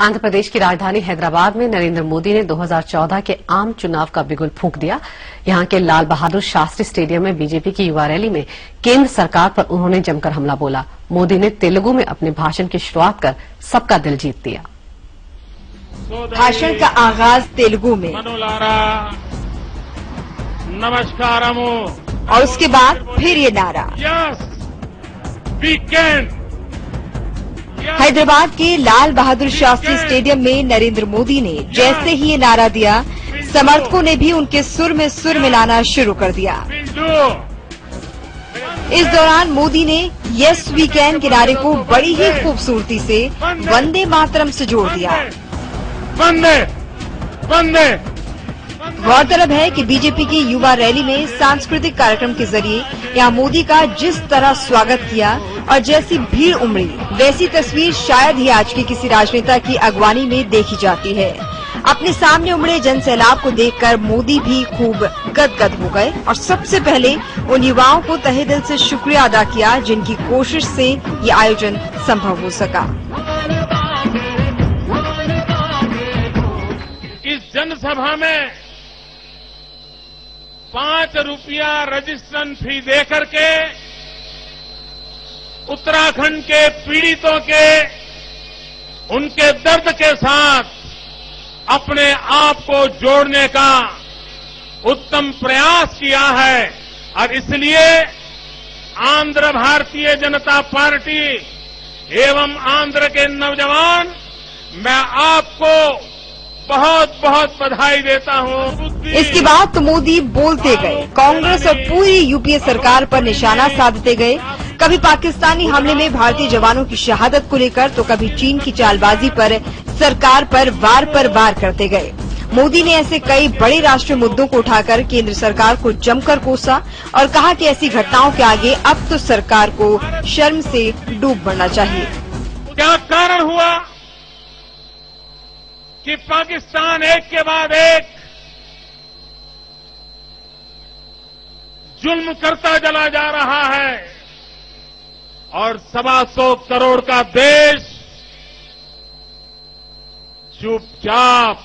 आंध्र प्रदेश की राजधानी हैदराबाद में नरेंद्र मोदी ने 2014 के आम चुनाव का बिगुल फूंक दिया। यहां के लाल बहादुर शास्त्री स्टेडियम में बीजेपी की युवा रैली में केंद्र सरकार पर उन्होंने जमकर हमला बोला। मोदी ने तेलुगु में अपने भाषण की शुरुआत कर सबका दिल जीत लिया। भाषण का आगाज तेलुगु में नमस्कारमु और उसके बाद फिर ये नारा। हैदराबाद के लाल बहादुर शास्त्री स्टेडियम में नरेंद्र मोदी ने जैसे ही ये नारा दिया, समर्थकों ने भी उनके सुर में सुर मिलाना शुरू कर दिया। इस दौरान मोदी ने यस वी कैन के नारे को बड़ी ही खूबसूरती से वंदे मातरम से जोड़ दिया। वंदे वंदे। गौरतलब है कि बीजेपी की युवा रैली में सांस्कृतिक कार्यक्रम के जरिए यहां मोदी का जिस तरह स्वागत किया और जैसी भीड़ उमड़ी, वैसी तस्वीर शायद ही आज के किसी राजनेता की अगवानी में देखी जाती है। अपने सामने उमड़े जनसैलाब को देखकर मोदी भी खूब गदगद हो गए और सबसे पहले उन युवाओं को तहे दिल से शुक्रिया अदा किया जिनकी कोशिश से ये आयोजन संभव हो सका। इस जनसभा में 5 रुपया रजिस्ट्रेशन फी दे करके उत्तराखंड के पीड़ितों के उनके दर्द के साथ अपने आप को जोड़ने का उत्तम प्रयास किया है और इसलिए आंध्र भारतीय जनता पार्टी एवं आंध्र के नौजवान, मैं आपको बहुत बहुत बधाई देता हूं। इसके बाद तो मोदी बोलते गए, कांग्रेस और पूरी यूपीए सरकार पर निशाना साधते गए। कभी पाकिस्तानी हमले में भारतीय जवानों की शहादत को लेकर तो कभी चीन की चालबाजी पर सरकार पर वार करते गए। मोदी ने ऐसे कई बड़े राष्ट्रीय मुद्दों को उठाकर केंद्र सरकार को जमकर कोसा और कहा कि ऐसी घटनाओं के आगे अब तो सरकार को शर्म से डूब मरना चाहिए। क्या कारण हुआ कि पाकिस्तान एक के बाद एक जुल्म करता चला जा रहा है और 125 करोड़ का देश चुपचाप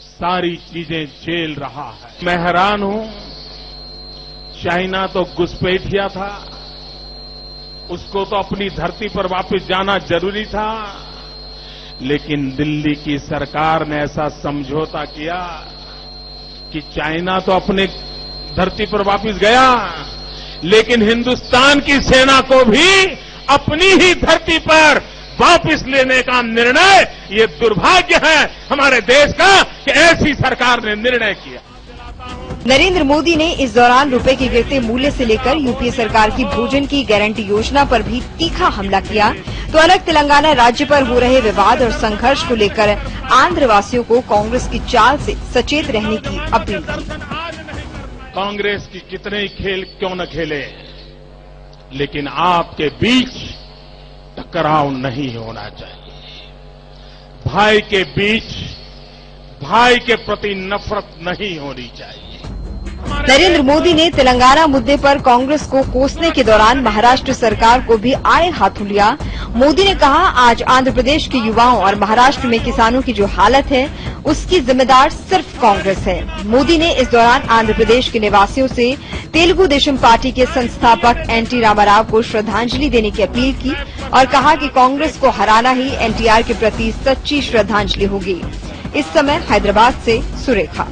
सारी चीजें झेल रहा है। मैं हैरान हूं, चाइना तो घुसपैठिया था, उसको तो अपनी धरती पर वापस जाना जरूरी था, लेकिन दिल्ली की सरकार ने ऐसा समझौता किया कि चाइना तो अपने धरती पर वापस गया, लेकिन हिंदुस्तान की सेना को भी अपनी ही धरती पर वापस लेने का निर्णय, ये दुर्भाग्य है हमारे देश का कि ऐसी सरकार ने निर्णय किया। नरेंद्र मोदी ने इस दौरान रुपए के गिरते मूल्य से लेकर यूपीए सरकार की भोजन की गारंटी योजना पर भी तीखा हमला किया, तो अलग तेलंगाना राज्य पर हो रहे विवाद और संघर्ष को लेकर आंध्र वासियों को कांग्रेस की चाल से सचेत रहने की अपील की। कांग्रेस की कितने ही खेल क्यों न खेले, लेकिन आपके बीच टकराव नहीं होना चाहिए। भाई के बीच भाई के प्रति नफरत नहीं होनी चाहिए। नरेंद्र मोदी ने तेलंगाना मुद्दे पर कांग्रेस को कोसने के दौरान महाराष्ट्र सरकार को भी आड़े हाथों लिया। मोदी ने कहा, आज आंध्र प्रदेश के युवाओं और महाराष्ट्र में किसानों की जो हालत है, उसकी जिम्मेदार सिर्फ कांग्रेस है। मोदी ने इस दौरान आंध्र प्रदेश के निवासियों से तेलुगु देशम पार्टी के संस्थापक एनटी रामाराव को श्रद्धांजलि देने की अपील की और कहा कि कांग्रेस को हराना ही एनटीआर के प्रति सच्ची श्रद्धांजलि होगी। इस समय हैदराबाद से सुरेखा।